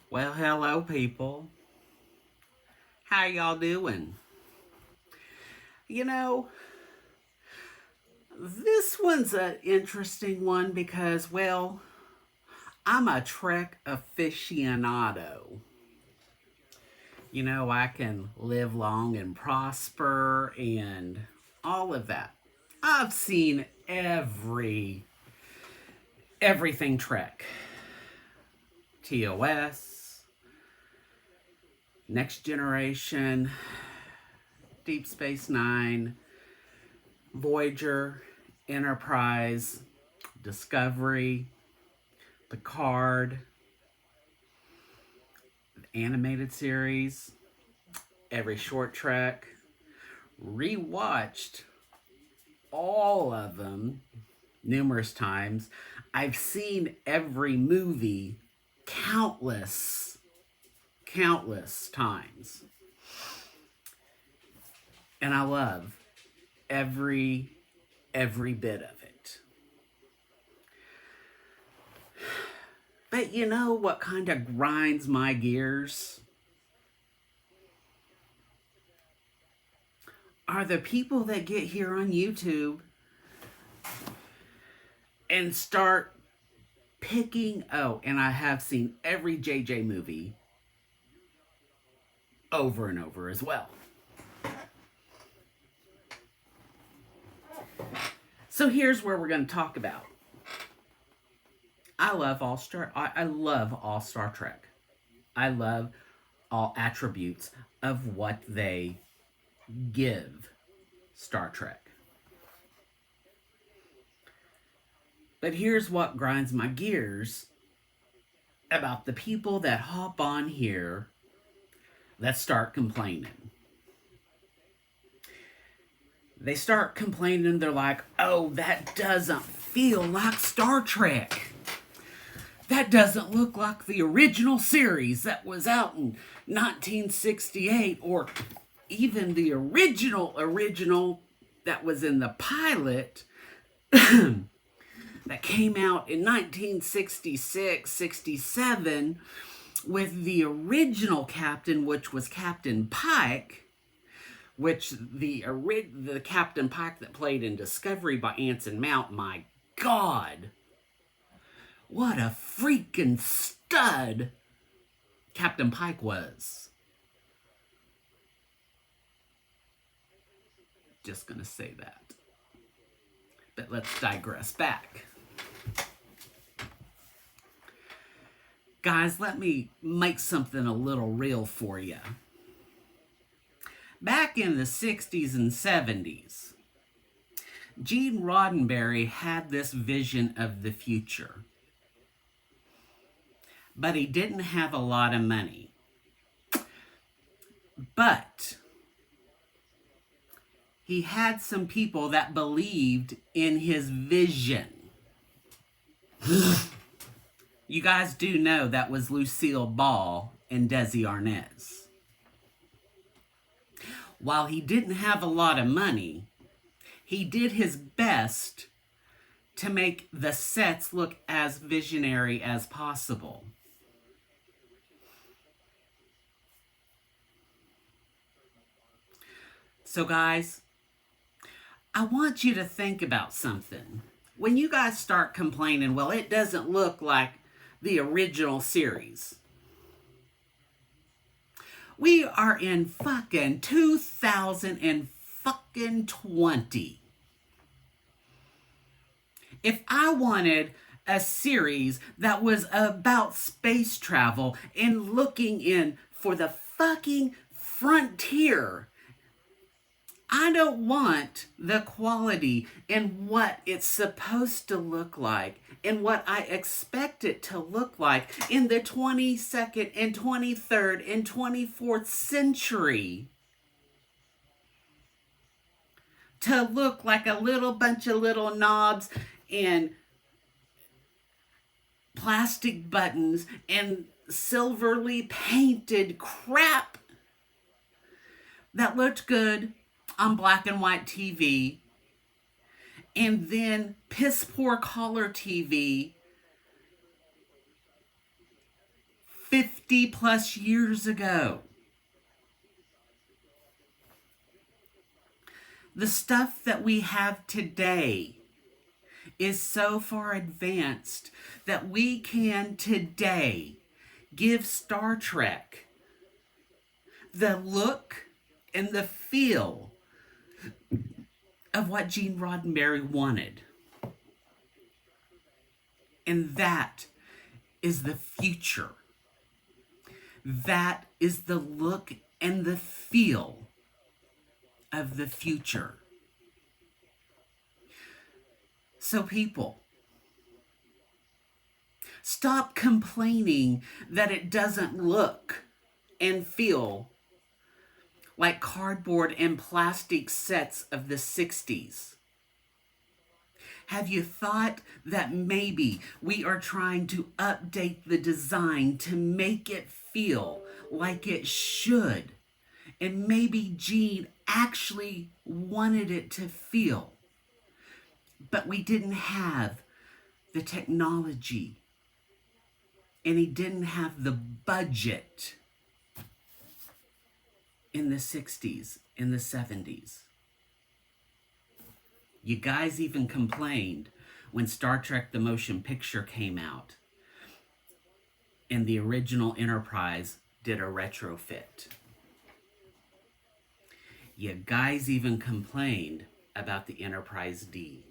Well, hello, people. How y'all doing? You know, this one's an interesting one because, well, I'm a Trek aficionado. I can live long and prosper and all of that. I've seen everything Trek. TOS, Next Generation, Deep Space Nine, Voyager, Enterprise, Discovery, Picard, animated series, every short track, rewatched all of them numerous times. I've seen every movie countless times. And I love every bit of it. But you know what kind of grinds my gears? Are the people that get here on YouTube and start picking, and I have seen every JJ movie over and over as well. So here's where we're going to talk about. I love all Star Trek. I love all attributes of what they give Star Trek. But here's what grinds my gears about the people that hop on here that start complaining. They start complaining, they're like, oh, that doesn't feel like Star Trek. That doesn't look like the original series that was out in 1968, or even the original that was in the pilot that came out in 1966, 67 with the original captain, which was Captain Pike, which the Captain Pike that played in Discovery by Anson Mount, my God, what a freaking stud Captain Pike was. Just gonna say that. But let's digress back. Guys, let me make something a little real for you. Back in the 60s and 70s, Gene Roddenberry had this vision of the future. But he didn't have a lot of money. But he had some people that believed in his vision. You guys do know that was Lucille Ball and Desi Arnaz. While he didn't have a lot of money, he did his best to make the sets look as visionary as possible. So guys, I want you to think about something. When you guys start complaining, well, it doesn't look like the original series. We are in fucking 2020. If I wanted a series that was about space travel and looking in for the fucking frontier, I don't want the quality and what it's supposed to look like and what I expect it to look like in the 22nd and 23rd and 24th century. To look like a little bunch of little knobs and plastic buttons and silverly painted crap that looked good on black and white TV, and then piss poor color TV 50 plus years ago. The stuff that we have today is so far advanced that we can today give Star Trek the look and the feel of what Gene Roddenberry wanted. And that is the future. That is the look and the feel of the future. So, people, stop complaining that it doesn't look and feel like cardboard and plastic sets of the 60s. Have you thought that maybe we are trying to update the design to make it feel like it should? And maybe Gene actually wanted it to feel, but we didn't have the technology and he didn't have the budget in the 60s, in the 70s. You guys even complained when Star Trek the Motion Picture came out and the original Enterprise did a retrofit. You guys even complained about the Enterprise D.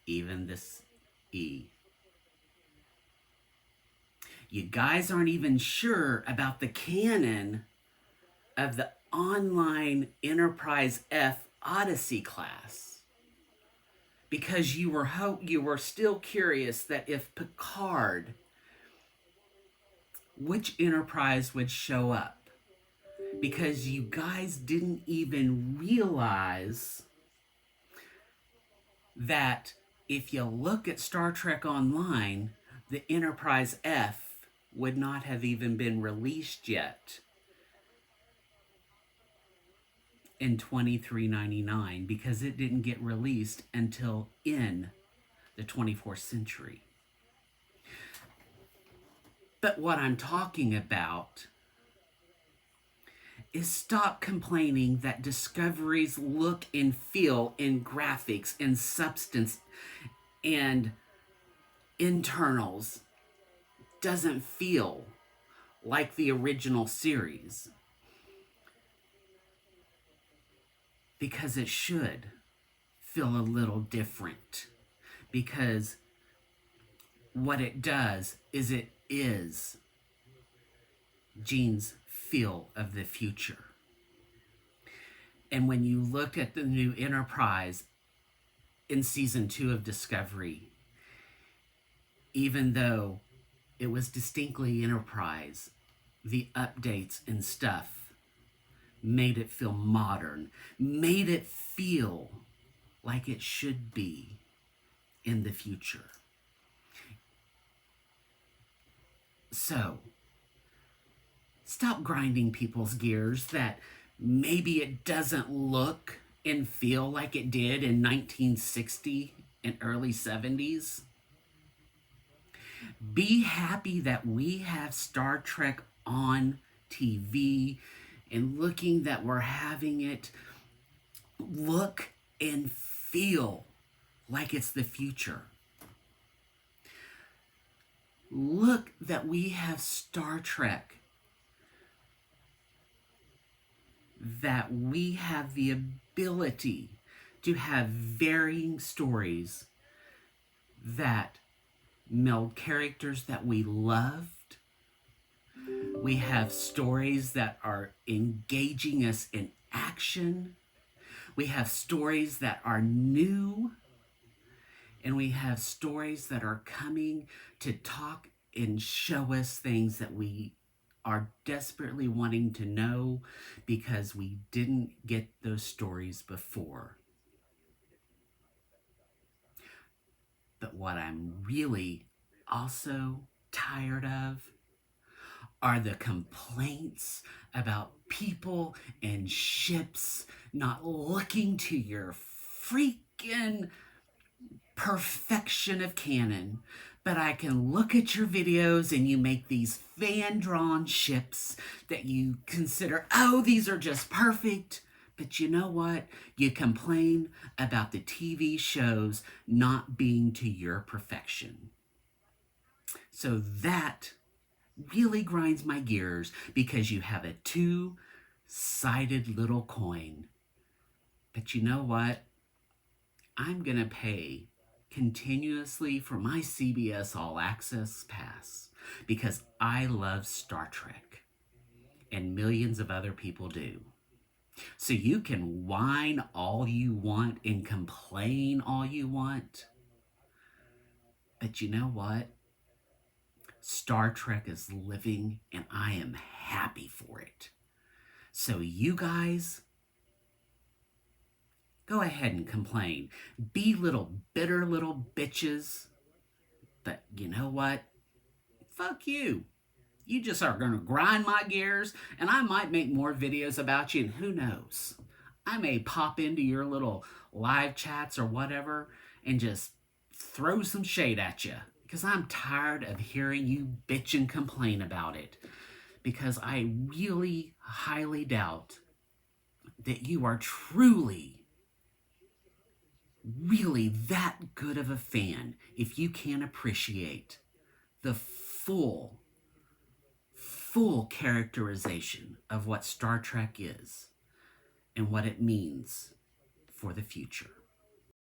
Even this E. You guys aren't even sure about the canon of the online Enterprise F Odyssey class because you were still curious that if Picard, which Enterprise would show up, because you guys didn't even realize that if you look at Star Trek Online, the Enterprise F would not have even been released yet in 2399 because it didn't get released until in the 24th century. But what I'm talking about is stop complaining that Discovery's look and feel in graphics and substance and internals doesn't feel like the original series. Because it should feel a little different. Because what it does is it is Gene's feel of the future. And when you look at the new Enterprise in season 2 of Discovery, even though it was distinctly Enterprise, the updates and stuff made it feel modern, made it feel like it should be in the future. So, stop grinding people's gears that maybe it doesn't look and feel like it did in 1960 and early 70s. Be happy that we have Star Trek on TV and looking that we're having it look and feel like it's the future. Look that we have Star Trek, that we have the ability to have varying stories that meld characters that we loved. We have stories that are engaging us in action. We have stories that are new. And we have stories that are coming to talk and show us things that we are desperately wanting to know because we didn't get those stories before. But what I'm really also tired of are the complaints about people and ships not looking to your freaking perfection of canon, But I can look at your videos and you make these fan-drawn ships that you consider, oh, these are just perfect. But you know what? You complain about the TV shows not being to your perfection. So that really grinds my gears because you have a two-sided little coin. But you know what? I'm going to pay continuously for my CBS All Access pass because I love Star Trek and millions of other people do. So you can whine all you want and complain all you want. But you know what? Star Trek is living and I am happy for it. So you guys, go ahead and complain. Be little bitter little bitches. But you know what? Fuck you. You just are going to grind my gears, and I might make more videos about you, and who knows? I may pop into your little live chats or whatever and just throw some shade at you because I'm tired of hearing you bitch and complain about it because I really highly doubt that you are truly, really that good of a fan if you can't appreciate the full characterization of what Star Trek is and what it means for the future.